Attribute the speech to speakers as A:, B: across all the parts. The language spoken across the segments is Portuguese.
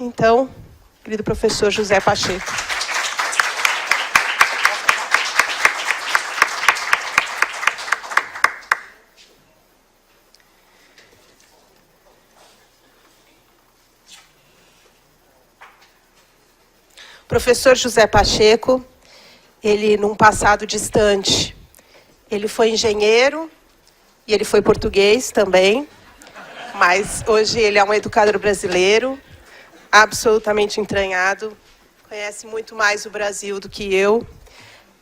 A: Então, querido professor José Pacheco. Professor José Pacheco, ele, num passado distante, ele foi engenheiro e ele foi português também, mas hoje ele é um educador brasileiro, absolutamente entranhado, conhece muito mais o Brasil do que eu,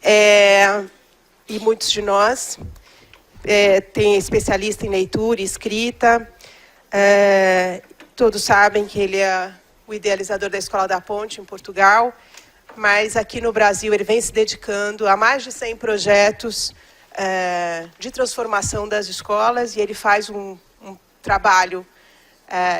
A: e muitos de nós. Tem especialista em leitura e escrita, todos sabem que ele é o idealizador da Escola da Ponte, em Portugal, mas aqui no Brasil ele vem se dedicando a mais de 100 projetos de transformação das escolas, e ele faz um trabalho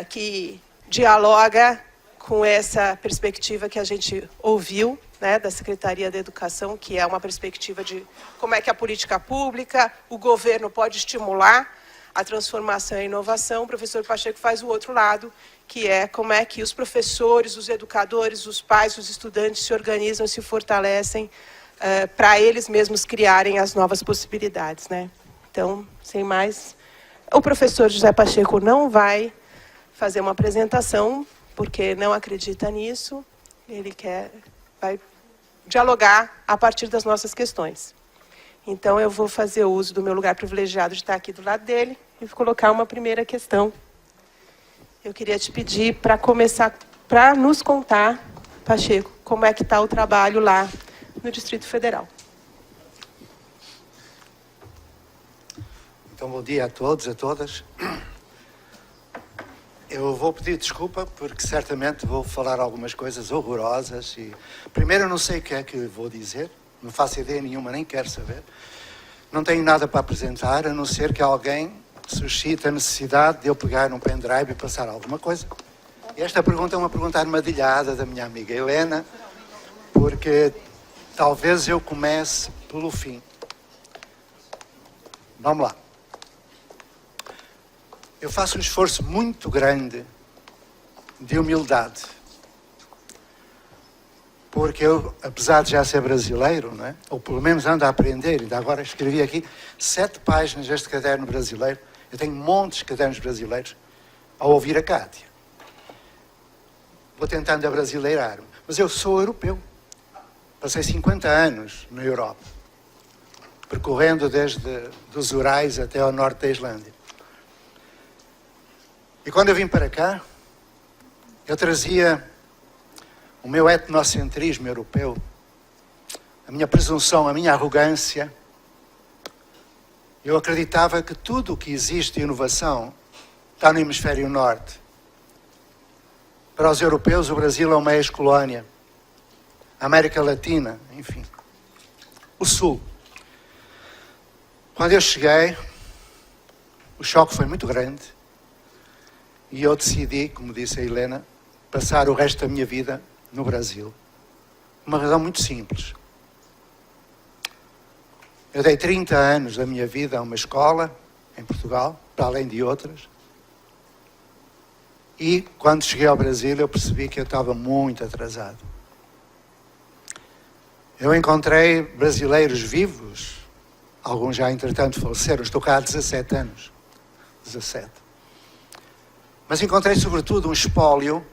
A: que dialoga com essa perspectiva que a gente ouviu, né, da Secretaria da Educação, que é uma perspectiva de como é que a política pública, o governo pode estimular a transformação e a inovação. O professor Pacheco faz o outro lado, que é como é que os professores, os educadores, os pais, os estudantes se organizam e se fortalecem para eles mesmos criarem as novas possibilidades, né? Então, sem mais, o professor José Pacheco não vai fazer uma apresentação, porque não acredita nisso, ele vai dialogar a partir das nossas questões. Então, eu vou fazer uso do meu lugar privilegiado de estar aqui do lado dele e colocar uma primeira questão. Eu queria te pedir para começar, para nos contar, Pacheco, como é que está o trabalho lá no Distrito Federal.
B: Então, bom dia a todos, a todas. Eu vou pedir desculpa, porque certamente vou falar algumas coisas horrorosas. Primeiro, eu não sei o que é que vou dizer, não faço ideia nenhuma, nem quero saber. Não tenho nada para apresentar, a não ser que alguém suscite a necessidade de eu pegar um pendrive e passar alguma coisa. E esta pergunta é uma pergunta armadilhada da minha amiga Helena, porque talvez eu comece pelo fim. Vamos lá. Eu faço um esforço muito grande de humildade. Porque eu, apesar de já ser brasileiro, não é? Ou pelo menos ando a aprender, ainda agora escrevi aqui 7 páginas deste caderno brasileiro. Eu tenho montes de cadernos brasileiros ao ouvir a Cátia. Vou tentando abrasileirar-me. Mas eu sou europeu. Passei 50 anos na Europa, percorrendo desde os Urais até ao norte da Islândia. E quando eu vim para cá, eu trazia o meu etnocentrismo europeu, a minha presunção, a minha arrogância. Eu acreditava que tudo o que existe de inovação está no hemisfério norte. Para os europeus, o Brasil é uma ex-colónia. A América Latina, enfim. O Sul. Quando eu cheguei, o choque foi muito grande. E eu decidi, como disse a Helena, passar o resto da minha vida no Brasil. Uma razão muito simples. Eu dei 30 anos da minha vida a uma escola em Portugal, para além de outras. E quando cheguei ao Brasil eu percebi que eu estava muito atrasado. Eu encontrei brasileiros vivos, alguns já entretanto faleceram, estou cá há 17 anos. 17. Mas encontrei sobretudo um espólio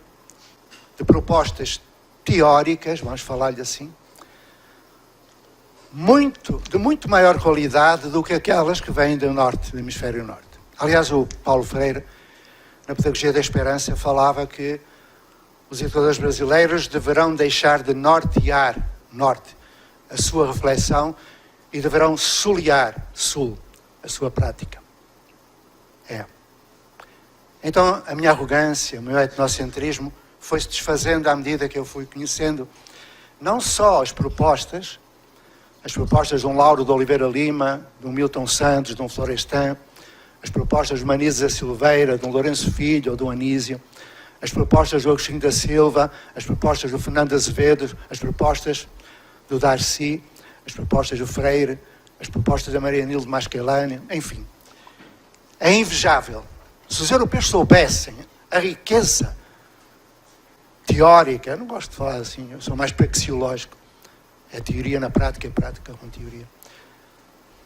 B: de propostas teóricas, vamos falar-lhe assim, de muito maior qualidade do que aquelas que vêm do norte, do hemisfério norte. Aliás, o Paulo Freire, na Pedagogia da Esperança, falava que os educadores brasileiros deverão deixar de nortear a sua reflexão e deverão solear a sua prática. Então, a minha arrogância, o meu etnocentrismo foi-se desfazendo à medida que eu fui conhecendo não só as propostas de um Lauro de Oliveira Lima, de um Milton Santos, de um Florestan, as propostas de uma Anísia Silveira, de um Lourenço Filho ou de um Anísio, as propostas do Agostinho da Silva, as propostas do Fernando Azevedo, as propostas do Darcy, as propostas do Freire, as propostas da Maria Nilde Maschelani, enfim. É invejável. Se os europeus soubessem a riqueza teórica, eu não gosto de falar assim, eu sou mais praxeológico. É teoria na prática, é prática com teoria.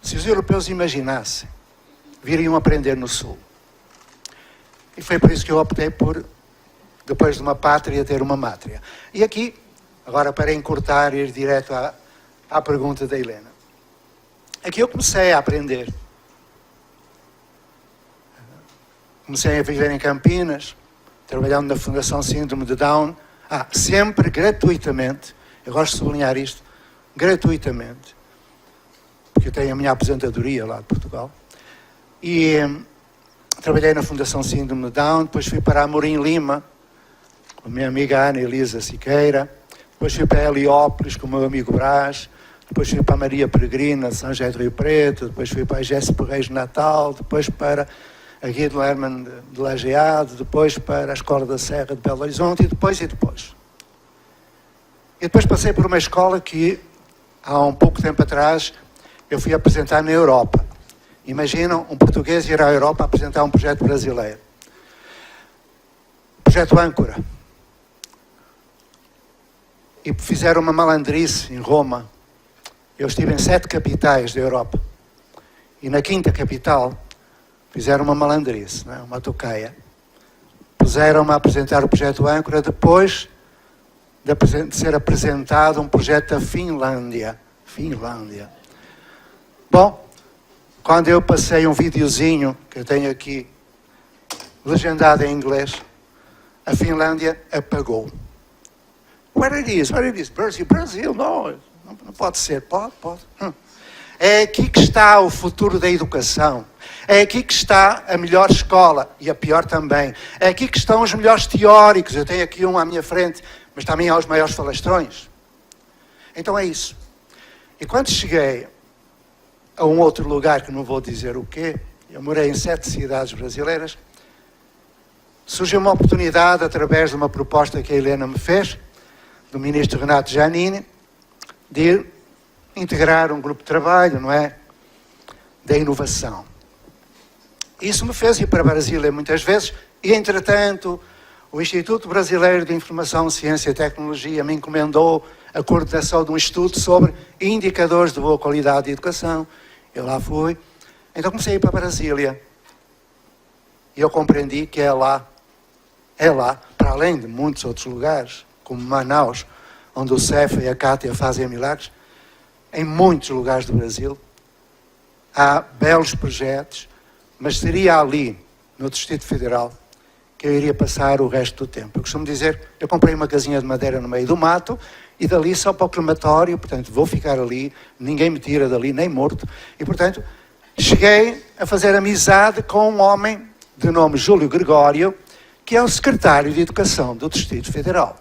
B: Se os europeus imaginassem, viriam aprender no Sul. E foi por isso que eu optei por, depois de uma pátria, ter uma mátria. E aqui, agora para encurtar e ir direto à pergunta da Helena. Aqui eu comecei a aprender. Comecei a viver em Campinas, trabalhando na Fundação Síndrome de Down, sempre gratuitamente. Eu gosto de sublinhar isto, gratuitamente, porque eu tenho a minha aposentadoria lá de Portugal. E trabalhei na Fundação Síndrome de Down, depois fui para Amorim Lima, com a minha amiga Ana Elisa Siqueira, depois fui para Heliópolis com o meu amigo Brás, depois fui para a Maria Peregrina de São José do Rio Preto, depois fui para a Jéssica Reis de Natal, depois para a Guia de Lerman de Lajeado, depois para a Escola da Serra de Belo Horizonte, e depois. E depois passei por uma escola que, há um pouco tempo atrás, eu fui apresentar na Europa. Imaginam um português ir à Europa apresentar um projeto brasileiro. Projeto Âncora. E fizeram uma malandrice em Roma. Eu estive em 7 capitais da Europa. E na 5ª capital fizeram uma malandrice, não é? Uma tocaia. Puseram-me a apresentar o projeto Âncora depois de ser apresentado um projeto da Finlândia. Bom, quando eu passei um videozinho, que eu tenho aqui, legendado em inglês, a Finlândia apagou. Where it is? Brasil, não pode ser, pode. É aqui que está o futuro da educação. É aqui que está a melhor escola, e a pior também. É aqui que estão os melhores teóricos. Eu tenho aqui um à minha frente, mas também há os maiores falastrões. Então é isso. E quando cheguei a um outro lugar, que não vou dizer o quê, eu morei em 7 cidades brasileiras, surgiu uma oportunidade, através de uma proposta que a Helena me fez, do ministro Renato Giannini, de integrar um grupo de trabalho, não é? Da inovação. Isso me fez ir para Brasília muitas vezes, e entretanto, o Instituto Brasileiro de Informação, Ciência e Tecnologia me encomendou a coordenação de um estudo sobre indicadores de boa qualidade de educação. Eu lá fui. Então comecei a ir para Brasília. E eu compreendi que é lá, para além de muitos outros lugares, como Manaus, onde o Cefa e a Cátia fazem milagres, em muitos lugares do Brasil, há belos projetos, mas seria ali, no Distrito Federal, que eu iria passar o resto do tempo. Eu costumo dizer, eu comprei uma casinha de madeira no meio do mato, e dali só para o crematório, portanto, vou ficar ali, ninguém me tira dali, nem morto, e portanto, cheguei a fazer amizade com um homem de nome Júlio Gregório, que é o secretário de Educação do Distrito Federal.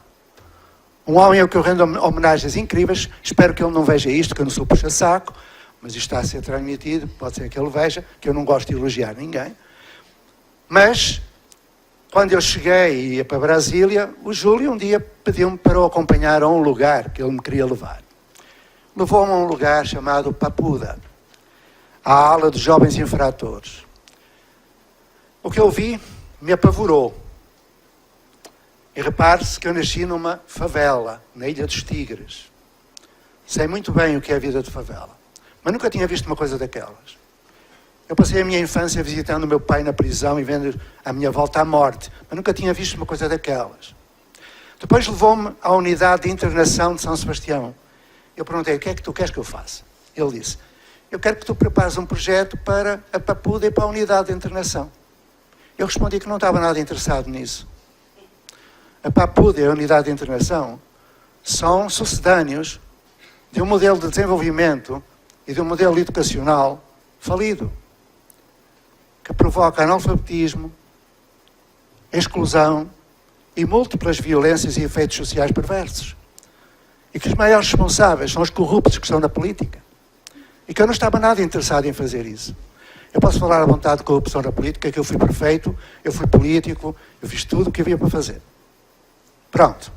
B: Um homem ao que eu rendo homenagens incríveis, espero que ele não veja isto, que eu não sou puxa-saco, mas isto está a ser transmitido, pode ser que ele veja, que eu não gosto de elogiar ninguém. Mas, quando eu cheguei e ia para Brasília, o Júlio um dia pediu-me para o acompanhar a um lugar que ele me queria levar. Levou-me a um lugar chamado Papuda, a ala de jovens infratores. O que eu vi me apavorou. E repare-se que eu nasci numa favela, na Ilha dos Tigres. Sei muito bem o que é a vida de favela, mas nunca tinha visto uma coisa daquelas. Eu passei a minha infância visitando o meu pai na prisão e vendo a minha volta à morte, mas nunca tinha visto uma coisa daquelas. Depois levou-me à unidade de internação de São Sebastião. Eu perguntei, o que é que tu queres que eu faça? Ele disse, eu quero que tu prepares um projeto para a Papuda e para a unidade de internação. Eu respondi que não estava nada interessado nisso. A Papuda e a unidade de internação são sucedâneos de um modelo de desenvolvimento e de um modelo educacional falido, que provoca analfabetismo, exclusão e múltiplas violências e efeitos sociais perversos. E que os maiores responsáveis são os corruptos que estão na política. E que eu não estava nada interessado em fazer isso. Eu posso falar à vontade de corrupção na política, que eu fui prefeito, eu fui político, eu fiz tudo o que havia para fazer. Pronto.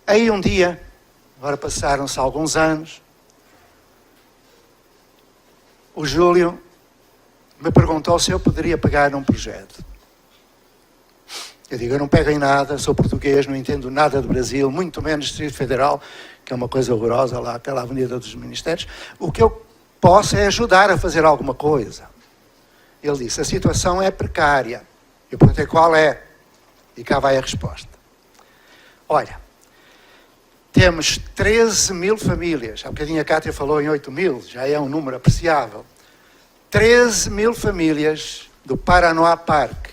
B: Aí um dia, agora passaram-se alguns anos, o Júlio me perguntou se eu poderia pegar num projeto. Eu digo, eu não pego em nada, sou português, não entendo nada do Brasil, muito menos Distrito Federal, que é uma coisa horrorosa lá, aquela Avenida dos Ministérios. O que eu posso é ajudar a fazer alguma coisa. Ele disse, a situação é precária. Eu perguntei qual é, e cá vai a resposta. Olha, temos 13 mil famílias, há bocadinho a Cátia falou em 8 mil, já é um número apreciável. 13 mil famílias do Paranoá Park.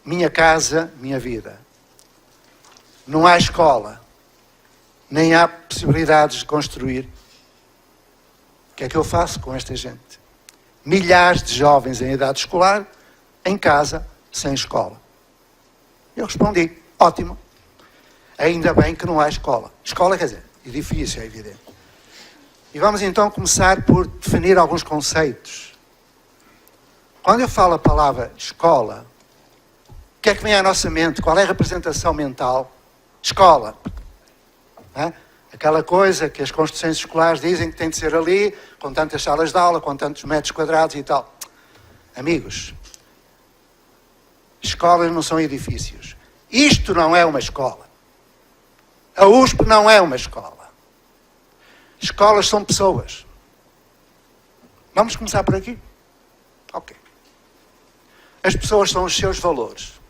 B: Minha casa, minha vida. Não há escola, nem há possibilidades de construir. O que é que eu faço com esta gente? Milhares de jovens em idade escolar, em casa, sem escola. Eu respondi, ótimo. Ainda bem que não há escola. Escola quer dizer, edifício, é evidente. E vamos então começar por definir alguns conceitos. Quando eu falo a palavra escola, o que é que vem à nossa mente? Qual é a representação mental? Escola. Aquela coisa que as construções escolares dizem que tem de ser ali, com tantas salas de aula, com tantos metros quadrados e tal. Amigos, escolas não são edifícios. Isto não é uma escola. A USP não é uma escola. Escolas são pessoas. Vamos começar por aqui? Ok. As pessoas são os seus valores.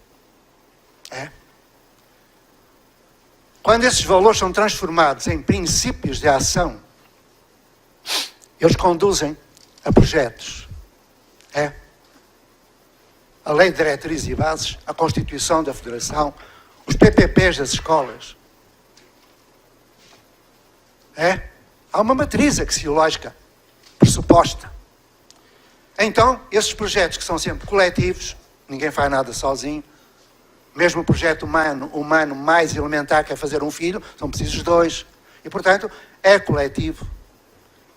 B: Quando esses valores são transformados em princípios de ação, eles conduzem a projetos. A Lei de Diretrizes e Bases, a Constituição da Federação, os PPPs das escolas. Há uma matriz axiológica pressuposta. Então, esses projetos que são sempre coletivos, ninguém faz nada sozinho, mesmo o projeto humano mais elementar, que é fazer um filho, são precisos dois. E, portanto, é coletivo.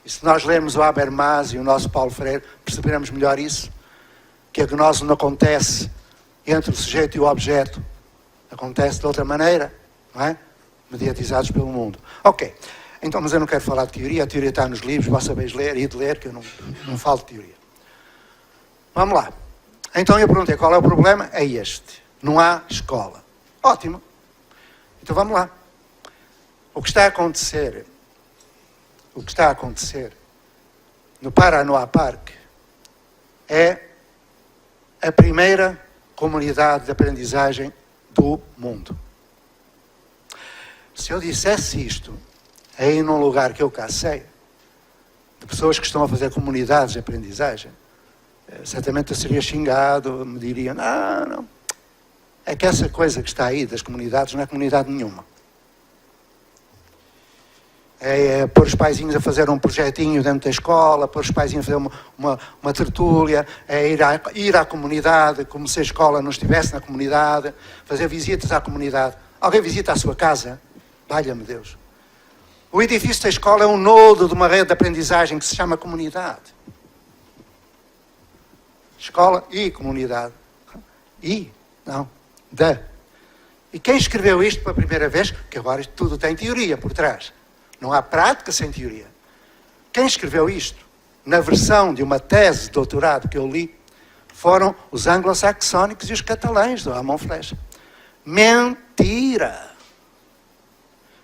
B: E se nós lermos o Habermas e o nosso Paulo Freire, perceberemos melhor isso, que a gnose não acontece entre o sujeito e o objeto. Acontece de outra maneira, não é? Mediatizados pelo mundo. Ok. Então, mas eu não quero falar de teoria, a teoria está nos livros, vós sabeis ler e de ler, que eu não falo de teoria. Vamos lá. Então eu perguntei, qual é o problema? É este. Não há escola. Ótimo. Então vamos lá. O que está a acontecer no Paranoá Park é a primeira comunidade de aprendizagem do mundo. Se eu dissesse isto aí num lugar que eu cá sei, de pessoas que estão a fazer comunidades de aprendizagem, certamente eu seria xingado, me diriam, não. É que essa coisa que está aí das comunidades não é comunidade nenhuma. É pôr os paizinhos a fazer um projetinho dentro da escola, pôr os paizinhos a fazer uma tertúlia, é ir à comunidade, como se a escola não estivesse na comunidade, fazer visitas à comunidade. Alguém visita a sua casa? Valha-me Deus. O edifício da escola é um nodo de uma rede de aprendizagem que se chama comunidade. Escola e comunidade. E quem escreveu isto pela primeira vez, que agora isto tudo tem teoria por trás. Não há prática sem teoria. Quem escreveu isto, na versão de uma tese de doutorado que eu li, foram os anglo-saxónicos e os catalães do Ramon Flecha. Mentira!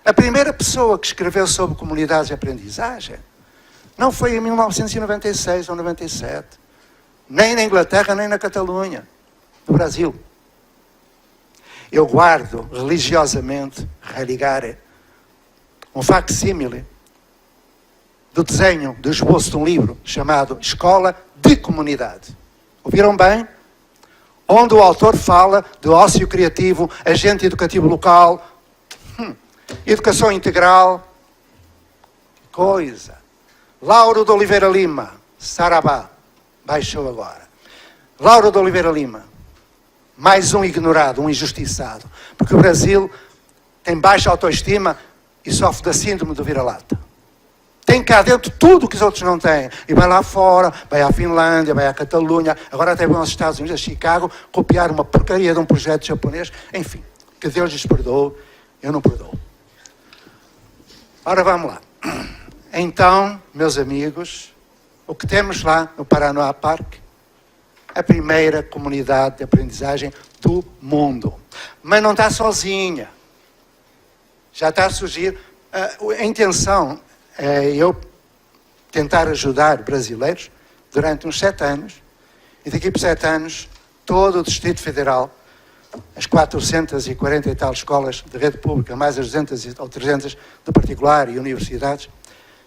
B: A primeira pessoa que escreveu sobre comunidades de aprendizagem não foi em 1996 ou 97. Nem na Inglaterra, nem na Catalunha. No Brasil. Eu guardo religiosamente, religare, um facsímile do desenho, do esboço de um livro chamado Escola de Comunidade. Ouviram bem? Onde o autor fala de ócio criativo, agente educativo local, educação integral. Coisa. Lauro de Oliveira Lima, Sarabá, baixou agora. Lauro de Oliveira Lima, mais um ignorado, um injustiçado. Porque o Brasil tem baixa autoestima e sofre da síndrome do vira-lata. Tem cá dentro tudo o que os outros não têm. E vai lá fora, vai à Finlândia, vai à Catalunha, agora até vão aos Estados Unidos, a Chicago, copiar uma porcaria de um projeto japonês. Enfim, que Deus lhes perdoe, eu não perdoo. Ora, vamos lá. Então, meus amigos, o que temos lá no Paranoá Park a primeira comunidade de aprendizagem do mundo. Mas não está sozinha. Já está a surgir. A intenção é eu tentar ajudar brasileiros durante uns 7 anos, e daqui por 7 anos, todo o Distrito Federal, as 440 e tal escolas de rede pública, mais as 200 ou 300 de particular e universidades,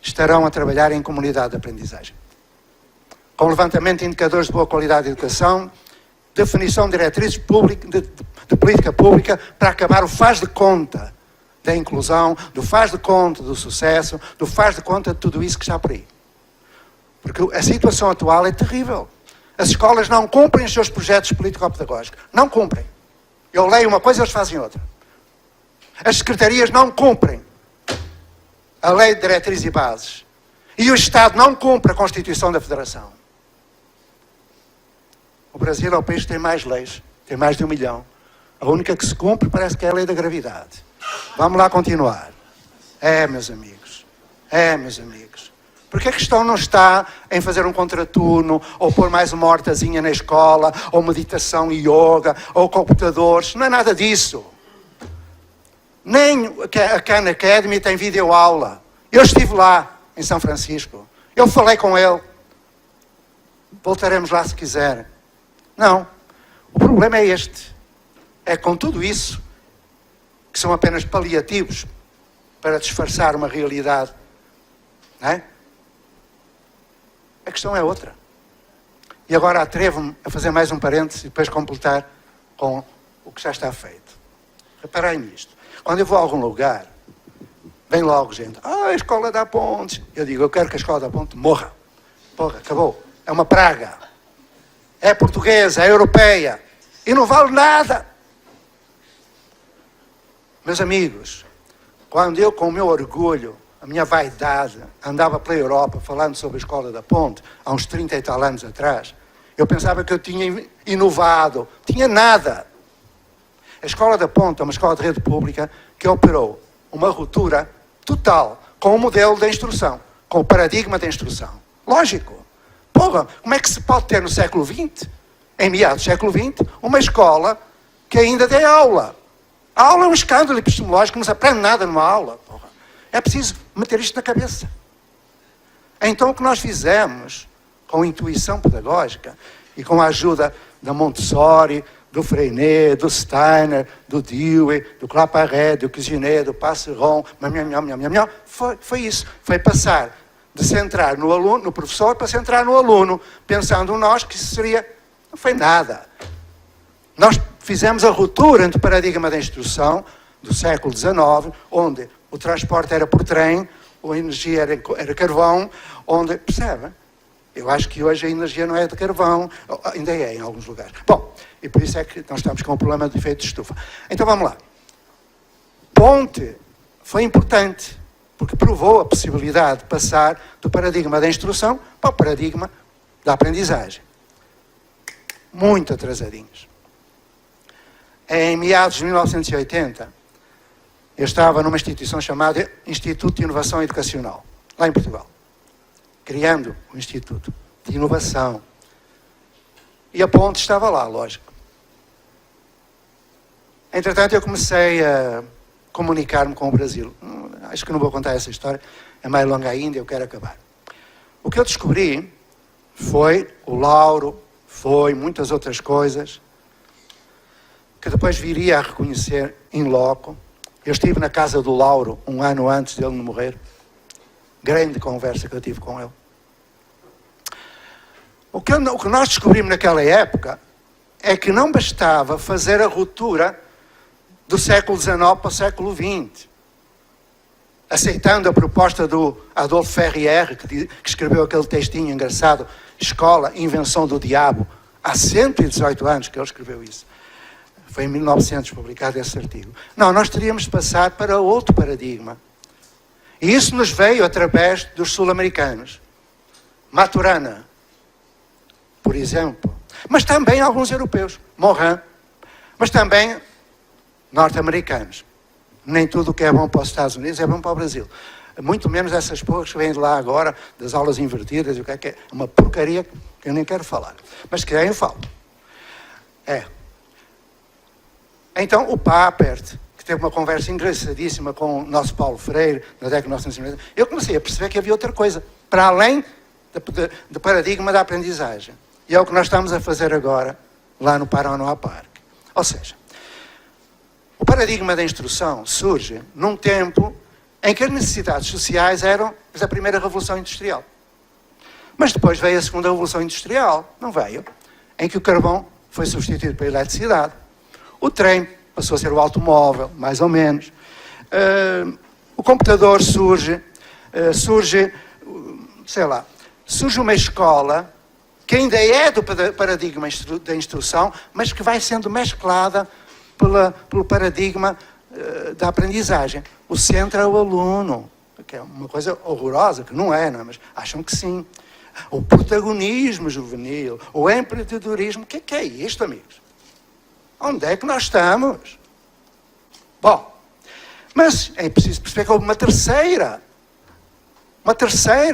B: estarão a trabalhar em comunidade de aprendizagem. Com levantamento de indicadores de boa qualidade de educação, definição de diretrizes de política pública para acabar o faz de conta da inclusão, do faz de conta do sucesso, do faz de conta de tudo isso que está por aí. Porque a situação atual é terrível. As escolas não cumprem os seus projetos político-pedagógicos. Não cumprem. Eu leio uma coisa e eles fazem outra. As secretarias não cumprem a lei de diretrizes e bases. E o Estado não cumpre a Constituição da Federação. O Brasil é o país que tem mais leis. Tem mais de 1 milhão. A única que se cumpre parece que é a lei da gravidade. Vamos lá continuar. Meus amigos. Meus amigos. Porque a questão não está em fazer um contraturno, ou pôr mais uma hortazinha na escola, ou meditação e yoga, ou computadores. Não é nada disso. Nem a Khan Academy tem videoaula. Eu estive lá, em São Francisco. Eu falei com ele. Voltaremos lá se quiser. Não. O problema é este. É com tudo isso, que são apenas paliativos para disfarçar uma realidade. Não é? A questão é outra. E agora atrevo-me a fazer mais um parênteses e depois completar com o que já está feito. Reparem nisto. Quando eu vou a algum lugar, vem logo gente. A escola da Ponte. Eu digo, eu quero que a escola da Ponte morra. Porra, acabou. É uma praga. É portuguesa, é europeia. E não vale nada. Meus amigos, quando eu, com o meu orgulho, a minha vaidade, andava pela Europa falando sobre a Escola da Ponte, há uns 30 e tal anos atrás, eu pensava que eu tinha inovado. Tinha nada. A Escola da Ponte é uma escola de rede pública que operou uma ruptura total com o modelo da instrução, com o paradigma da instrução. Lógico. Porra, como é que se pode ter no século XX, em meados do século XX, uma escola que ainda dê aula? A aula é um escândalo epistemológico, não se aprende nada numa aula. Porra. É preciso meter isto na cabeça. Então o que nós fizemos, com intuição pedagógica e com a ajuda da Montessori, do Freinet, do Steiner, do Dewey, do Claparède, do Cuisinet, do Passeron, foi isso. Foi passar de centrar no aluno, no professor, para centrar no aluno, pensando nós que isso seria... Não foi nada. Nós fizemos a ruptura entre o paradigma da instrução do século XIX, onde o transporte era por trem, a energia era carvão, onde... Percebe? Eu acho que hoje a energia não é de carvão, ainda é em alguns lugares. Bom, e por isso é que nós estamos com o problema do efeito de estufa. Então vamos lá. Ponte foi importante, porque provou a possibilidade de passar do paradigma da instrução para o paradigma da aprendizagem. Muito atrasadinhos. Em meados de 1980, eu estava numa instituição chamada Instituto de Inovação Educacional, lá em Portugal, criando um instituto de inovação. E a Ponte estava lá, lógico. Entretanto, eu comecei a comunicar-me com o Brasil. Acho que não vou contar essa história, é mais longa ainda, eu quero acabar. O que eu descobri foi o Lauro, foi muitas outras coisas, que depois viria a reconhecer em loco. Eu estive na casa do Lauro um ano antes dele morrer. Grande conversa que eu tive com ele. O que nós descobrimos naquela época é que não bastava fazer a ruptura do século XIX para o século XX. Aceitando a proposta do Adolphe Ferrier, que escreveu aquele textinho engraçado, Escola, Invenção do Diabo, há 118 anos que ele escreveu isso. Foi em 1900 publicado esse artigo. Não, nós teríamos de passar para outro paradigma. E isso nos veio através dos sul-americanos. Maturana, por exemplo. Mas também alguns europeus. Morin. Mas também norte-americanos. Nem tudo o que é bom para os Estados Unidos é bom para o Brasil. muito menos essas porras que vêm de lá agora, das aulas invertidas, o que é uma porcaria que eu nem quero falar. Mas que eu falo. Então, o Papert, que teve uma conversa engraçadíssima com o nosso Paulo Freire, na década de 1990, eu comecei a perceber que havia outra coisa, para além do paradigma da aprendizagem. E é o que nós estamos a fazer agora, lá no Paranoá Park. Ou seja, o paradigma da instrução surge num tempo em que as necessidades sociais eram da primeira Revolução Industrial. Mas depois veio a segunda Revolução Industrial, não veio? Em que o carvão foi substituído pela eletricidade. O trem passou a ser o automóvel, mais ou menos. O computador surge uma escola que ainda é do paradigma da instrução, mas que vai sendo mesclada pelo paradigma da aprendizagem. O centro é o aluno, que é uma coisa horrorosa, que não é, mas acham que sim. O protagonismo juvenil, o empreendedorismo, o que é isto, amigos? Onde é que nós estamos? Bom, mas é preciso perceber que houve uma terceira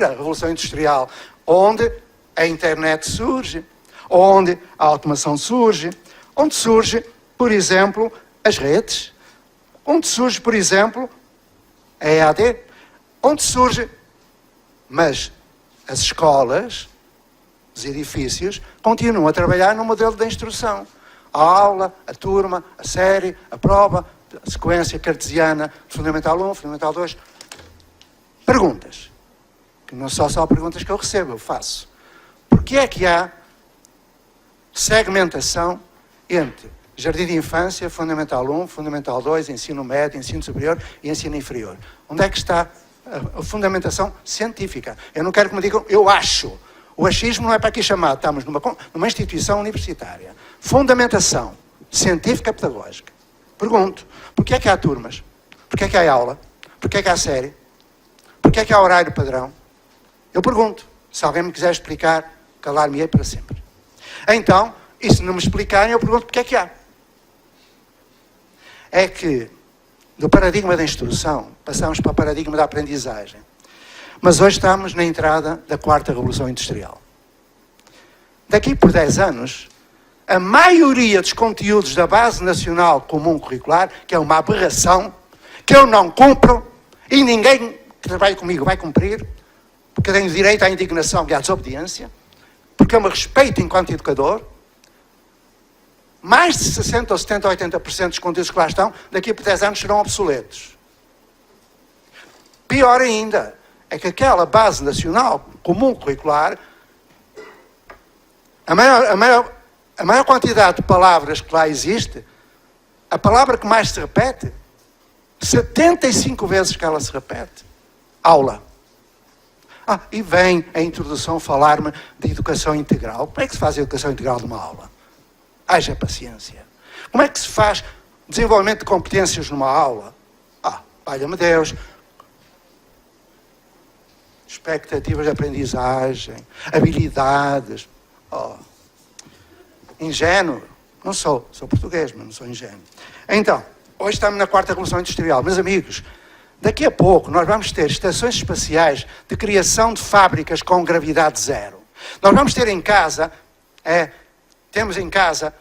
B: revolução industrial, onde a internet surge, onde a automação surge, onde surge, por exemplo, as redes, onde surge, por exemplo, a EAD, onde surge, mas as escolas, os edifícios, continuam a trabalhar no modelo da instrução. A aula, a turma, a série, a prova, a sequência cartesiana, Fundamental 1, Fundamental 2. Perguntas. Que não são só perguntas que eu recebo, eu faço. Porquê é que há segmentação entre Jardim de Infância, Fundamental 1, Fundamental 2, Ensino Médio, Ensino Superior e Ensino Inferior? Onde é que está a fundamentação científica? Eu não quero que me digam, eu acho. O achismo não é para aqui chamado. Estamos numa instituição universitária. Fundamentação científica pedagógica. Pergunto, porquê é que há turmas? Porquê é que há aula? Porquê é que há série? Porquê é que há horário padrão? Eu pergunto. Se alguém me quiser explicar, calar-me-ei para sempre. Então, e se não me explicarem, eu pergunto porquê é que há. É que, do paradigma da instrução, passamos para o paradigma da aprendizagem. Mas hoje estamos na entrada da quarta Revolução Industrial. Daqui por 10 anos, a maioria dos conteúdos da Base Nacional Comum Curricular, que é uma aberração, que eu não cumpro, e ninguém que trabalha comigo vai cumprir, porque eu tenho direito à indignação e à desobediência, porque eu me respeito enquanto educador, mais de 60% ou 70% ou 80% dos conteúdos que lá estão, daqui por 10 anos serão obsoletos. Pior ainda, é que aquela Base Nacional Comum Curricular, a maior quantidade de palavras que lá existe, a palavra que mais se repete, 75 vezes que ela se repete, aula. E vem a introdução falar-me de educação integral. Como é que se faz a educação integral de uma aula? Haja paciência. Como é que se faz desenvolvimento de competências numa aula? Valha-me Deus. Expectativas de aprendizagem, habilidades. Ingênuo. Não sou português, mas não sou ingênuo. Então, hoje estamos na quarta Revolução Industrial. Meus amigos, daqui a pouco nós vamos ter estações espaciais de criação de fábricas com gravidade zero. Nós vamos ter em casa, temos em casa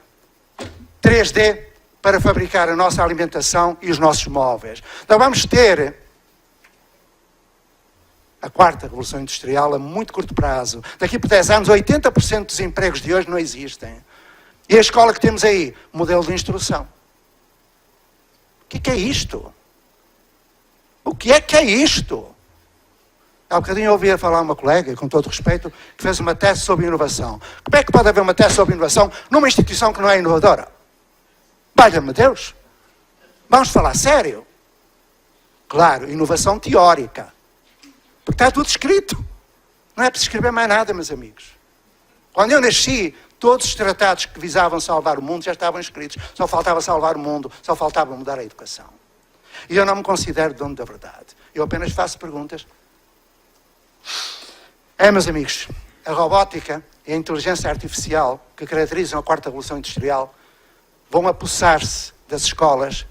B: 3D para fabricar a nossa alimentação e os nossos móveis. Nós vamos ter a quarta Revolução Industrial a muito curto prazo. Daqui por 10 anos, 80% dos empregos de hoje não existem. E a escola que temos aí, modelo de instrução. O que é isto? O que é isto? Há bocadinho eu ouvi falar uma colega, com todo respeito, que fez uma tese sobre inovação. Como é que pode haver uma tese sobre inovação numa instituição que não é inovadora? Valha-me Deus. Vamos falar sério? Claro, inovação teórica. Porque está tudo escrito. Não é preciso escrever mais nada, meus amigos. Quando eu nasci, todos os tratados que visavam salvar o mundo já estavam escritos. Só faltava salvar o mundo, só faltava mudar a educação. E eu não me considero dono da verdade. Eu apenas faço perguntas. Meus amigos, a robótica e a inteligência artificial que caracterizam a quarta Revolução Industrial vão apossar-se das escolas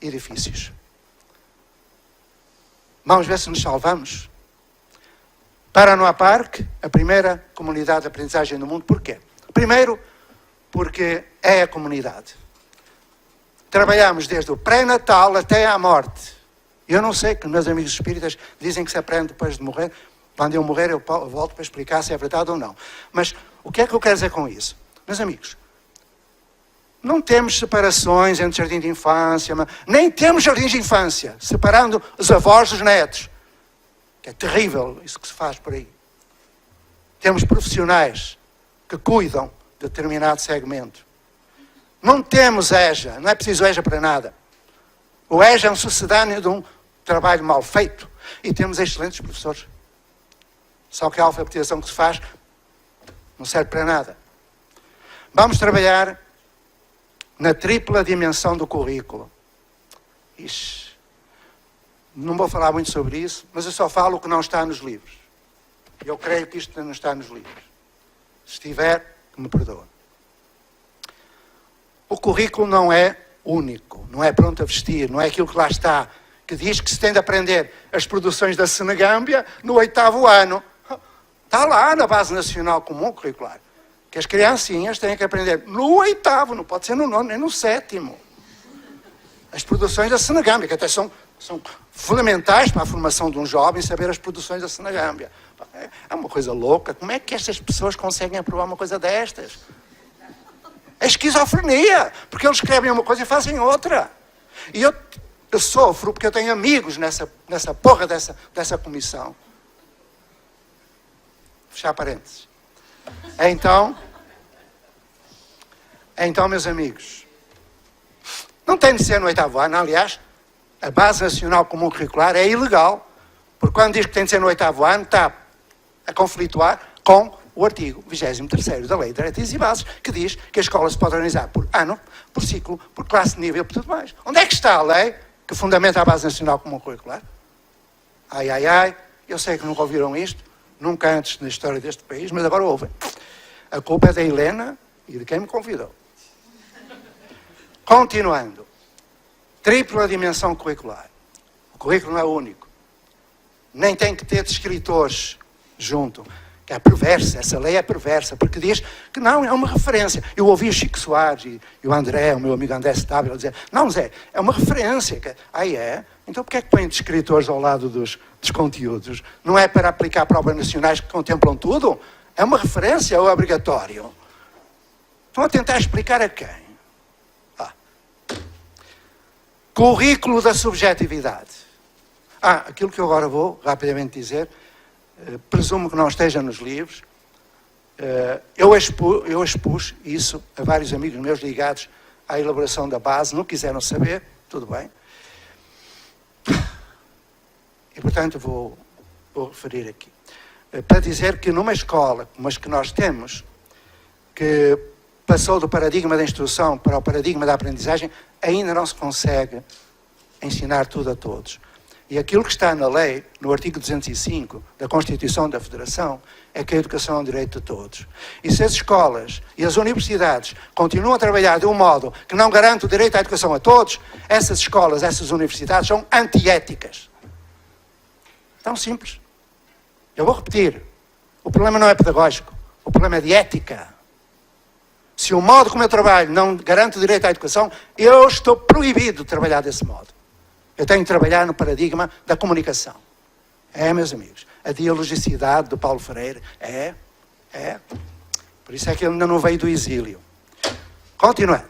B: e edifícios. Vamos ver se nos salvamos. Paranoá Park, a primeira comunidade de aprendizagem do mundo. Porquê? Primeiro, porque é a comunidade. Trabalhamos desde o pré-natal até à morte. Eu não sei, que meus amigos espíritas dizem que se aprende depois de morrer. Quando eu morrer, eu volto para explicar se é verdade ou não. Mas o que é que eu quero dizer com isso? Meus amigos, não temos separações entre jardim de infância, nem temos jardins de infância, separando os avós dos netos. Que é terrível isso que se faz por aí. Temos profissionais que cuidam de determinado segmento. Não temos EJA, não é preciso EJA para nada. O EJA é um sucedâneo de um trabalho mal feito e temos excelentes professores. Só que a alfabetização que se faz não serve para nada. Vamos trabalhar na tripla dimensão do currículo. Ixi, não vou falar muito sobre isso, mas eu só falo o que não está nos livros. Eu creio que isto não está nos livros. Se estiver, que me perdoa. O currículo não é único, não é pronto a vestir, não é aquilo que lá está, que diz que se tem de aprender as produções da Senegâmbia no 8º ano. Está lá na Base Nacional Comum Curricular. Que as criancinhas têm que aprender no 8º, não pode ser no 9º, nem no 7º. As produções da Senegâmbia, que até são fundamentais para a formação de um jovem, saber as produções da Senegâmbia. É uma coisa louca. Como é que estas pessoas conseguem aprovar uma coisa destas? É esquizofrenia, porque eles escrevem uma coisa e fazem outra. E eu sofro porque eu tenho amigos nessa porra dessa comissão. Fechar parênteses. Então, meus amigos, não tem de ser no 8º ano. Aliás, a Base Nacional Comum Curricular é ilegal, porque quando diz que tem de ser no 8º ano, está a conflituar com o artigo 23º da Lei de Diretrizes e Bases, que diz que a escola se pode organizar por ano, por ciclo, por classe de nível, por tudo mais. Onde é que está a lei que fundamenta a Base Nacional Comum Curricular? Ai, eu sei que nunca ouviram isto, nunca antes na história deste país, mas agora ouvem. A culpa é da Helena e de quem me convidou. Continuando. Tripla dimensão curricular. O currículo não é único. Nem tem que ter descritores junto. Que é perversa, essa lei é perversa, porque diz que não, é uma referência. Eu ouvi o Chico Soares e o André, o meu amigo André Stabile, dizer, não, Zé, é uma referência. É? Então porquê é que põem descritores ao lado dos conteúdos? Não é para aplicar provas nacionais que contemplam tudo? É uma referência ou é obrigatório? Estão a tentar explicar a quem? Currículo da subjetividade. Aquilo que eu agora vou rapidamente dizer, presumo que não esteja nos livros. Eu expus isso a vários amigos meus ligados à elaboração da base, não quiseram saber, tudo bem. E, portanto, vou referir aqui. Para dizer que numa escola como as que nós temos, que passou do paradigma da instrução para o paradigma da aprendizagem, ainda não se consegue ensinar tudo a todos. E aquilo que está na lei, no artigo 205 da Constituição da Federação, é que a educação é um direito de todos. E se as escolas e as universidades continuam a trabalhar de um modo que não garante o direito à educação a todos, essas escolas, essas universidades são antiéticas. Tão simples. Eu vou repetir. O problema não é pedagógico. O problema é de ética. Se o modo como eu trabalho não garante o direito à educação, eu estou proibido de trabalhar desse modo. Eu tenho que trabalhar no paradigma da comunicação. Meus amigos. A dialogicidade do Paulo Freire. Por isso é que ele ainda não veio do exílio. Continuando.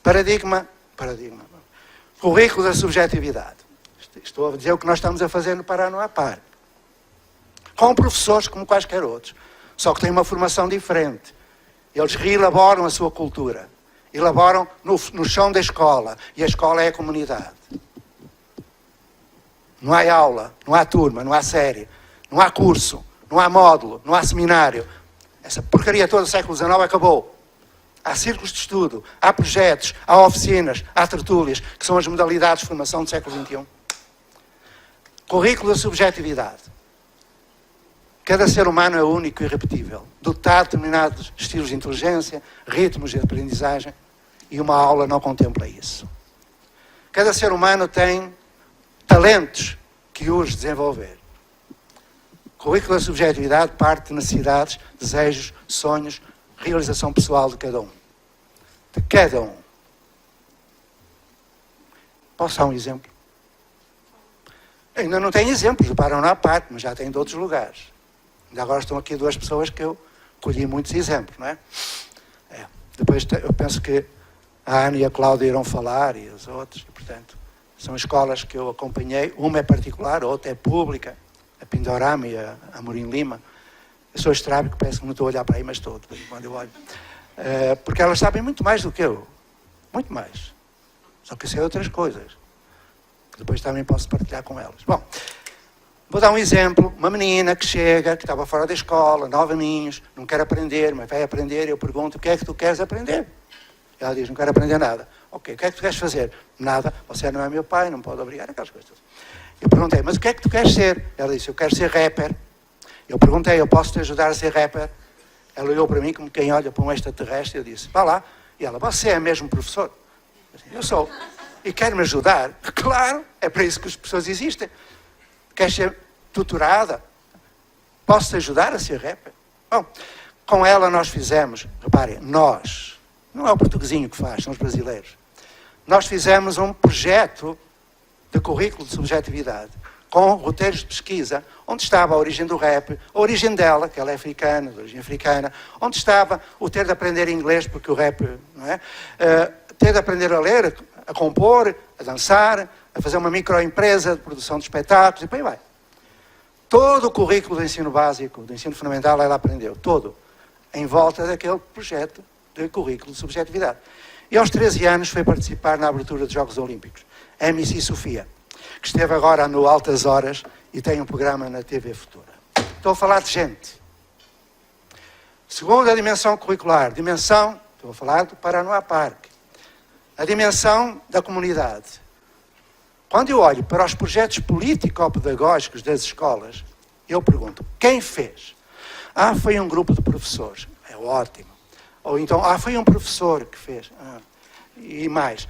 B: Paradigma. Currículo da subjetividade. Estou a dizer o que nós estamos a fazer no Paranoá Park. Com professores como quaisquer outros. Só que têm uma formação diferente. Eles reelaboram a sua cultura. Elaboram no chão da escola. E a escola é a comunidade. Não há aula, não há turma, não há série, não há curso, não há módulo, não há seminário. Essa porcaria toda do século XIX acabou. Há círculos de estudo, há projetos, há oficinas, há tertúlias, que são as modalidades de formação do século XXI. Currículo da subjetividade. Cada ser humano é único e irrepetível, dotado de determinados estilos de inteligência, ritmos de aprendizagem, e uma aula não contempla isso. Cada ser humano tem talentos que urge desenvolver. O currículo da subjetividade parte de necessidades, desejos, sonhos, realização pessoal de cada um. De cada um. Posso dar um exemplo? Ainda não tenho exemplos do Paraná à parte, mas já tenho de outros lugares. Ainda agora estão aqui duas pessoas que eu colhi muitos exemplos, não é? Depois eu penso que a Ana e a Cláudia irão falar e os outros, e portanto, são escolas que eu acompanhei. Uma é particular, a outra é pública, a Pindorama e a Amorim Lima. Eu sou estrábico, parece que não estou a olhar para aí, mas estou, quando eu olho. Porque elas sabem muito mais do que eu. Muito mais. Só que eu sei outras coisas, que depois também posso partilhar com elas. Bom, vou dar um exemplo. Uma menina que chega, que estava fora da escola, 9 aninhos, não quer aprender, mas vai aprender, e eu pergunto, o que é que tu queres aprender? Ela diz, não quero aprender nada. Ok, o que é que tu queres fazer? Nada, você não é meu pai, não pode obrigar, aquelas coisas. Eu perguntei, mas o que é que tu queres ser? Ela disse, eu quero ser rapper. Eu perguntei, eu posso te ajudar a ser rapper? Ela olhou para mim como quem olha para um extraterrestre, eu disse, vá lá. E ela, você é mesmo professor? Eu sou. E quer me ajudar? Claro, é para isso que as pessoas existem. Queres ser tutorada? Posso te ajudar a ser rapper? Bom, com ela nós fizemos, reparem, nós, não é o portuguesinho que faz, são os brasileiros. Nós fizemos um projeto de currículo de subjetividade, com roteiros de pesquisa, onde estava a origem do rap, a origem dela, que ela é africana, de origem africana, onde estava o ter de aprender inglês, porque o rap, não é? Ter de aprender a ler, a compor, a dançar, a fazer uma microempresa de produção de espetáculos, e por aí vai. Todo o currículo do ensino básico, do ensino fundamental, ela aprendeu, todo, em volta daquele projeto de currículo de subjetividade. E aos 13 anos foi participar na abertura dos Jogos Olímpicos, a MC Sofia, que esteve agora no Altas Horas e tem um programa na TV Futura. Estou a falar de gente. Segunda dimensão curricular, estou a falar do Paranoá Parque, a dimensão da comunidade. Quando eu olho para os projetos político-pedagógicos das escolas, eu pergunto, quem fez? Foi um grupo de professores. É ótimo. Ou então, foi um professor que fez. E mais.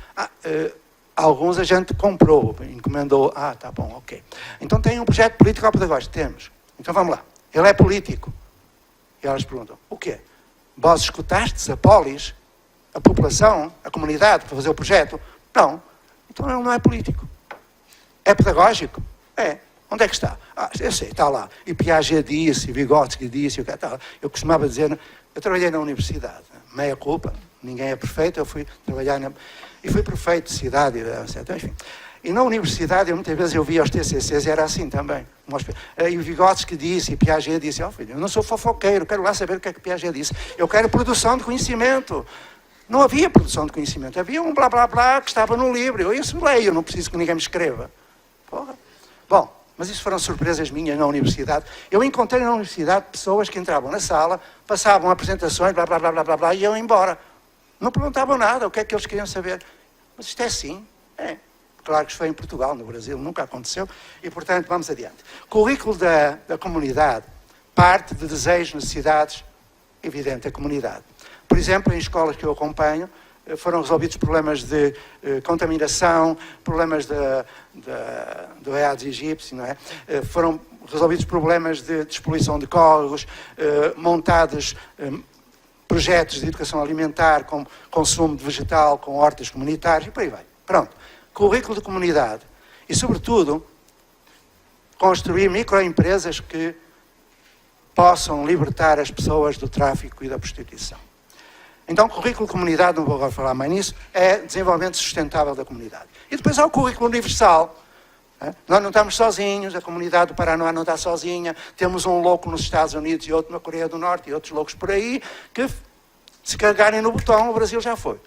B: Alguns a gente comprou, encomendou. Tá bom, ok. Então tem um projeto político-pedagógico. Temos. Então vamos lá. Ele é político. E elas perguntam, o quê? Vós escutastes a polis, a população, a comunidade, para fazer o projeto? Não. Então ele não é político. É pedagógico? É. Onde é que está? Eu sei, está lá. E Piaget disse, e Vygotsky disse, o que está lá. Eu costumava dizer, eu trabalhei na universidade, meia culpa, ninguém é perfeito, eu fui trabalhar e fui prefeito de cidade, etc. Enfim. E na universidade, muitas vezes eu via os TCCs e era assim também. E o Vygotsky disse, e Piaget disse, filho, eu não sou fofoqueiro, quero lá saber o que é que Piaget disse. Eu quero produção de conhecimento. Não havia produção de conhecimento, havia um blá blá blá que estava no livro. Eu isso leio, eu não preciso que ninguém me escreva. Porra. Bom, mas isso foram surpresas minhas na universidade. Eu encontrei na universidade pessoas que entravam na sala, passavam apresentações, blá blá blá blá blá, blá e iam embora. Não perguntavam nada, o que é que eles queriam saber. Mas isto é assim? É. Claro que isto foi em Portugal, no Brasil nunca aconteceu. E, portanto, vamos adiante. O currículo da comunidade parte de desejos, necessidades, evidente, da comunidade. Por exemplo, em escolas que eu acompanho, foram resolvidos problemas de contaminação, problemas do Aedes aegypti, não é? Foram resolvidos problemas de despoluição de córregos, montados projetos de educação alimentar com consumo de vegetal, com hortas comunitárias, e por aí vai. Pronto. Currículo de comunidade. E, sobretudo, construir microempresas que possam libertar as pessoas do tráfico e da prostituição. Então, currículo de comunidade, não vou agora falar mais nisso, é desenvolvimento sustentável da comunidade. E depois há o currículo universal. Nós não estamos sozinhos, a comunidade do Paraná não está sozinha, temos um louco nos Estados Unidos e outro na Coreia do Norte e outros loucos por aí, que se carregarem no botão, o Brasil já foi.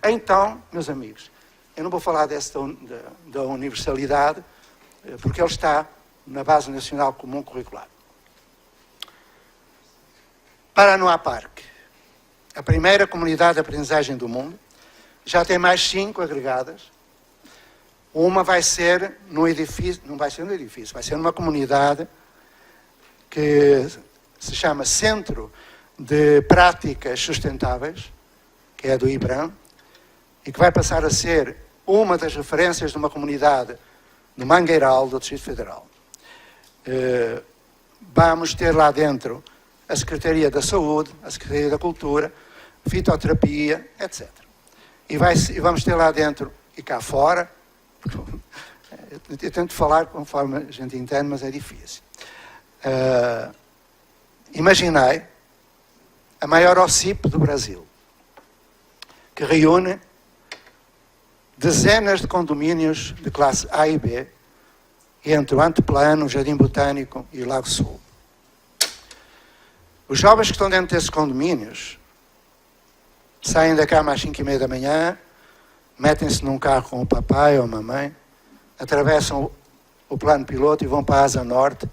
B: Então, meus amigos, eu não vou falar da universalidade, porque ele está na Base Nacional Comum Curricular. Paranoá Parque. A primeira comunidade de aprendizagem do mundo, já tem mais 5 agregadas. Uma vai ser no edifício, não vai ser no edifício, vai ser numa comunidade que se chama Centro de Práticas Sustentáveis, que é do IBRAM, e que vai passar a ser uma das referências de uma comunidade no Mangueiral do Distrito Federal. Vamos ter lá dentro a Secretaria da Saúde, a Secretaria da Cultura, fitoterapia, etc. E vamos ter lá dentro e cá fora, eu tento falar conforme a gente entende, mas é difícil. Imaginei a maior OCIP do Brasil, que reúne dezenas de condomínios de classe A e B, entre o Anteplano, o Jardim Botânico e o Lago Sul. Os jovens que estão dentro desses condomínios saem da cama às 5h30 da manhã, metem-se num carro com o papai ou a mamãe, atravessam o plano piloto e vão para a Asa Norte,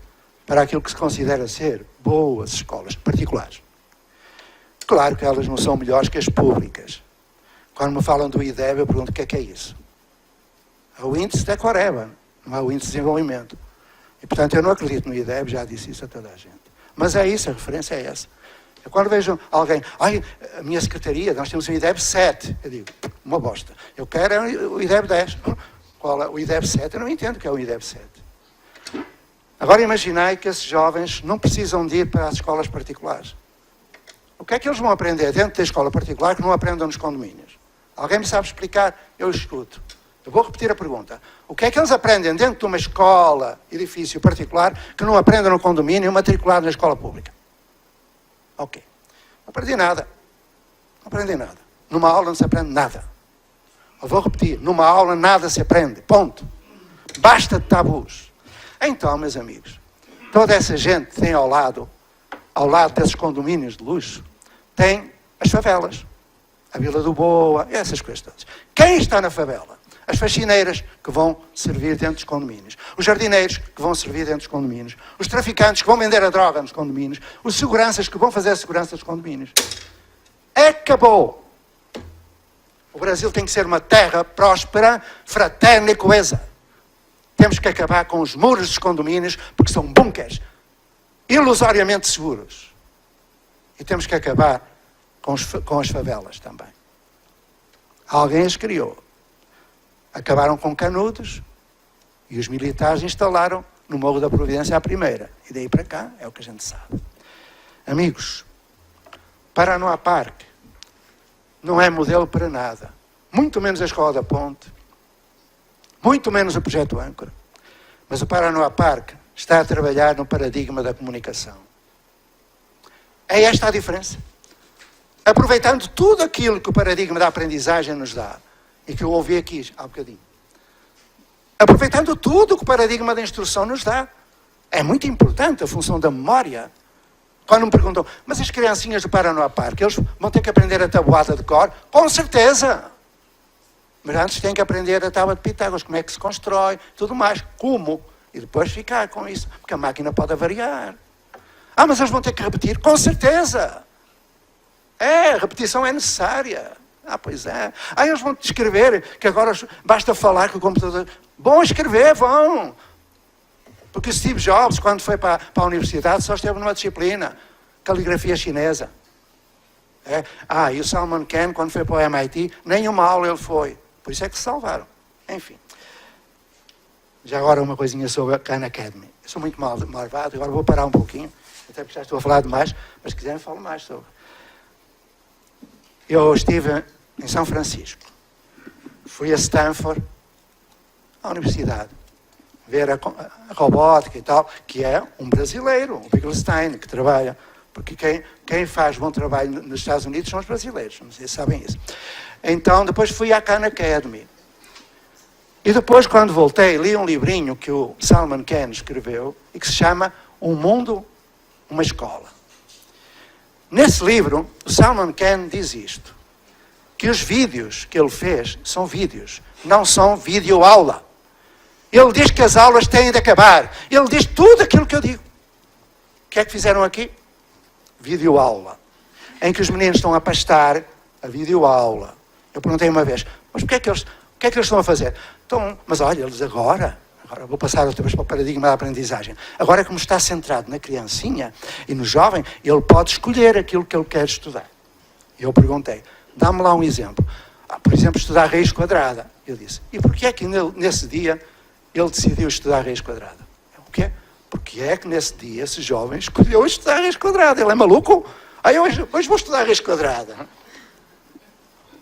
B: para aquilo que se considera ser boas escolas particulares. Claro que elas não são melhores que as públicas. Quando me falam do IDEB, eu pergunto o que é isso. É o índice da Coreba, não é o índice de desenvolvimento. E, portanto, eu não acredito no IDEB, já disse isso a toda a gente. Mas é isso, a referência é essa. Eu, quando vejo alguém, a minha secretaria, nós temos o IDEB 7, eu digo, uma bosta. Eu quero o IDEB 10. Qual é o IDEB 7? Eu não entendo o que é o IDEB 7. Agora imaginai que esses jovens não precisam de ir para as escolas particulares. O que é que eles vão aprender dentro da escola particular que não aprendam nos condomínios? Alguém me sabe explicar? Eu escuto. Eu vou repetir a pergunta. O que é que eles aprendem dentro de uma escola, edifício particular, que não aprendem no condomínio matriculado na escola pública? Ok. Não aprendi nada. Não aprendi nada. Numa aula não se aprende nada. Eu vou repetir. Numa aula nada se aprende. Ponto. Basta de tabus. Então, meus amigos, toda essa gente tem ao lado desses condomínios de luxo, tem as favelas. A Vila do Boa, essas coisas todas. Quem está na favela? As faxineiras que vão servir dentro dos condomínios. Os jardineiros que vão servir dentro dos condomínios. Os traficantes que vão vender a droga nos condomínios. Os seguranças que vão fazer a segurança dos condomínios. Acabou! O Brasil tem que ser uma terra próspera, fraterna e coesa. Temos que acabar com os muros dos condomínios, porque são bunkers ilusoriamente seguros. E temos que acabar com as favelas também. Alguém as criou. Acabaram com Canudos e os militares instalaram no Morro da Providência a primeira. E daí para cá é o que a gente sabe. Amigos, Paranoá Parque não é modelo para nada. Muito menos a Escola da Ponte. Muito menos o Projeto Âncora. Mas o Paranoá Parque está a trabalhar no paradigma da comunicação. É esta a diferença. Aproveitando tudo aquilo que o paradigma da aprendizagem nos dá, e que eu ouvi aqui há um bocadinho. Aproveitando tudo que o paradigma da instrução nos dá. É muito importante a função da memória. Quando me perguntam, mas as criancinhas do Paranoá Parque, eles vão ter que aprender a tabuada de cor? Com certeza! Mas antes têm que aprender a tábua de Pitágoras, como é que se constrói, tudo mais. Como? E depois ficar com isso. Porque a máquina pode variar. Mas eles vão ter que repetir? Com certeza! A repetição é necessária. Pois é. Eles vão escrever, que agora basta falar com o computador. Vão escrever, vão. Porque Steve Jobs, quando foi para a universidade, só esteve numa disciplina. Caligrafia chinesa. E o Salman Khan, quando foi para o MIT, nenhuma aula ele foi. Por isso é que se salvaram. Enfim. Já agora uma coisinha sobre a Khan Academy. Eu sou muito malvado, agora vou parar um pouquinho, até porque já estou a falar demais, mas se quiserem falo mais sobre. Eu estive em São Francisco. Fui a Stanford, à universidade, ver a robótica e tal, que é um brasileiro, um Wittgenstein, que trabalha. Porque quem faz bom trabalho nos Estados Unidos são os brasileiros, não sei se sabem isso. Então, depois fui à Khan Academy. E depois, quando voltei, li um livrinho que o Salman Khan escreveu e que se chama Um Mundo, uma Escola. Nesse livro, o Salman Khan diz isto, que os vídeos que ele fez são vídeos, não são videoaula. Ele diz que as aulas têm de acabar. Ele diz tudo aquilo que eu digo. O que é que fizeram aqui? Videoaula. Em que os meninos estão a pastar a videoaula. Eu perguntei uma vez, mas o que é que eles estão a fazer? Mas olha, eles agora vou passar outra vez para o paradigma da aprendizagem. Agora, como está centrado na criancinha e no jovem, ele pode escolher aquilo que ele quer estudar. E eu perguntei, dá-me lá um exemplo. Por exemplo, estudar raiz quadrada. Eu disse, e porquê é que nesse dia ele decidiu estudar raiz quadrada. O quê? Porque é que nesse dia esse jovem escolheu estudar raiz quadrada. Ele é maluco? Aí hoje vou estudar raiz quadrada.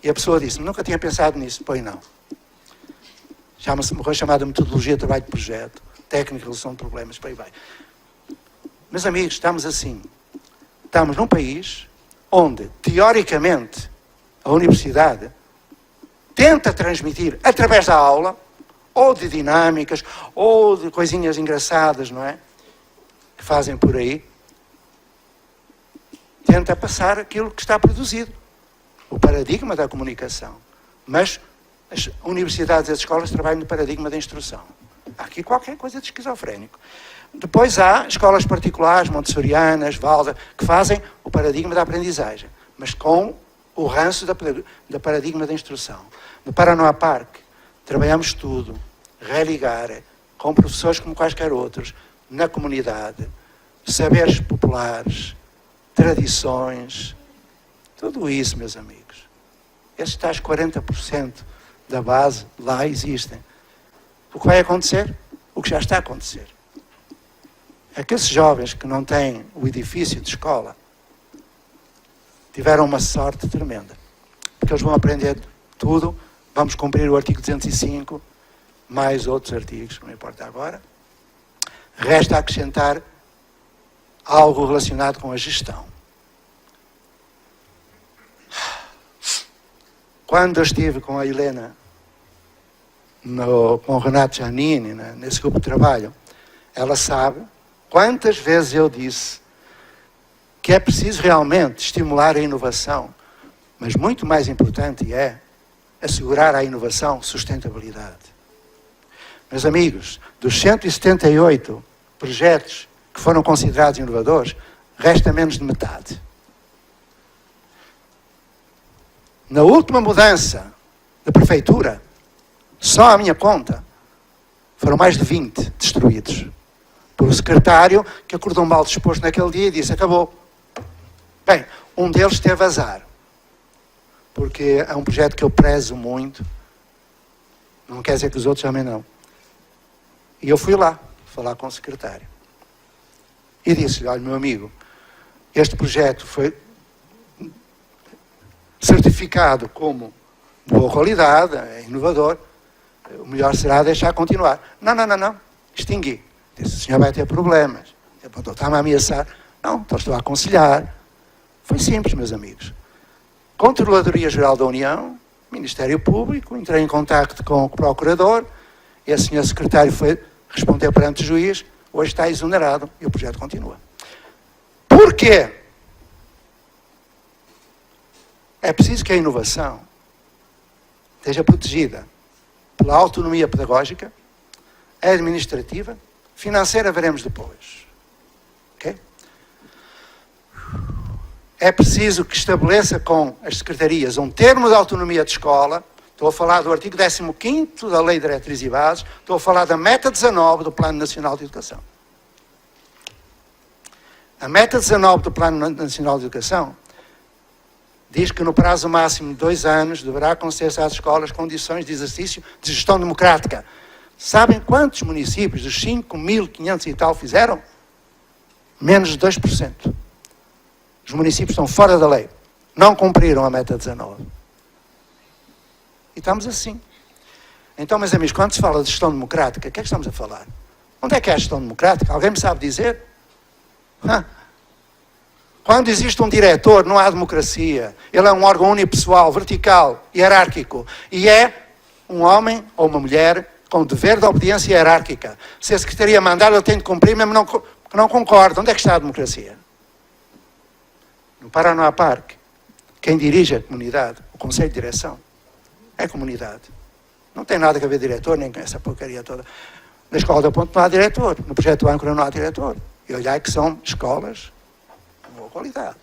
B: E a pessoa disse, nunca tinha pensado nisso. Pois não. Chama-se uma coisa chamada metodologia de trabalho de projeto, técnica de resolução de problemas, por aí vai. Meus amigos, estamos assim. Estamos num país onde, teoricamente, a universidade tenta transmitir, através da aula, ou de dinâmicas, ou de coisinhas engraçadas, não é? Que fazem por aí, tenta passar aquilo que está produzido. O paradigma da comunicação. Mas as universidades e as escolas trabalham no paradigma da instrução. Há aqui qualquer coisa de esquizofrénico. Depois há escolas particulares, montessorianas, Waldorf, que fazem o paradigma da aprendizagem, mas com o ranço da paradigma da instrução. No Paranoá Park, trabalhamos tudo, religar, com professores como quaisquer outros, na comunidade, saberes populares, tradições, tudo isso, meus amigos. Esses tais 40% da base lá existem. O que vai acontecer? O que já está a acontecer. Aqueles jovens que não têm o edifício de escola tiveram uma sorte tremenda. Porque eles vão aprender tudo, vamos cumprir o artigo 205, mais outros artigos, que não importa agora. Resta acrescentar algo relacionado com a gestão. Quando eu estive com a Helena, com o Renato Giannini, nesse grupo de trabalho, ela sabe quantas vezes eu disse que é preciso realmente estimular a inovação, mas muito mais importante é assegurar à inovação sustentabilidade. Meus amigos, dos 178 projetos que foram considerados inovadores, resta menos de metade. Na última mudança da prefeitura, só à minha conta, foram mais de 20 destruídos. Por o secretário que acordou mal disposto naquele dia e disse, acabou. Bem, um deles teve azar, porque é um projeto que eu prezo muito, não quer dizer que os outros também não. E eu fui lá, falar com o secretário. E disse-lhe, olha, meu amigo, este projeto foi certificado como de boa qualidade, é inovador, o melhor será deixar continuar. Não, extingui. Disse, o senhor vai ter problemas. Está-me a ameaçar. Não, então estou a aconselhar. Foi simples, meus amigos. Controladoria Geral da União, Ministério Público, entrei em contacto com o procurador, e a senhora secretário respondeu perante o juiz, hoje está exonerado e o projeto continua. Porquê? É preciso que a inovação esteja protegida pela autonomia pedagógica, administrativa, financeira veremos depois. Ok? É preciso que estabeleça com as secretarias um termo de autonomia de escola. Estou a falar do artigo 15º da Lei de Diretrizes e Bases, estou a falar da meta 19 do Plano Nacional de Educação. A meta 19 do Plano Nacional de Educação diz que no prazo máximo de 2 anos deverá conceder-se às escolas condições de exercício de gestão democrática. Sabem quantos municípios dos 5.500 e tal fizeram? Menos de 2%. Os municípios estão fora da lei. Não cumpriram a meta 19. E estamos assim. Então, meus amigos, quando se fala de gestão democrática, o que é que estamos a falar? Onde é que é a gestão democrática? Alguém me sabe dizer? Quando existe um diretor, não há democracia. Ele é um órgão unipessoal, vertical, hierárquico. E é um homem ou uma mulher com dever de obediência hierárquica. Se a Secretaria mandar, ele tem de cumprir, mesmo que não concorde. Onde é que está a democracia? No Paranoá Park, quem dirige a comunidade, o Conselho de Direção, é a comunidade. Não tem nada a ver diretor, nem com essa porcaria toda. Na Escola da Ponte não há diretor. No Projeto Âncora não há diretor. E olhai que são escolas de boa qualidade.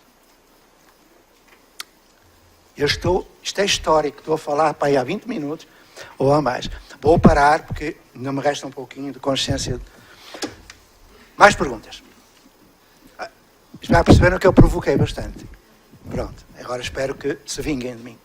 B: Isto é histórico, estou a falar para aí há 20 minutos, ou a mais. Vou parar, porque ainda me resta um pouquinho de consciência. Mais perguntas? Já perceberam que eu provoquei bastante. Pronto, agora espero que se vinguem de mim.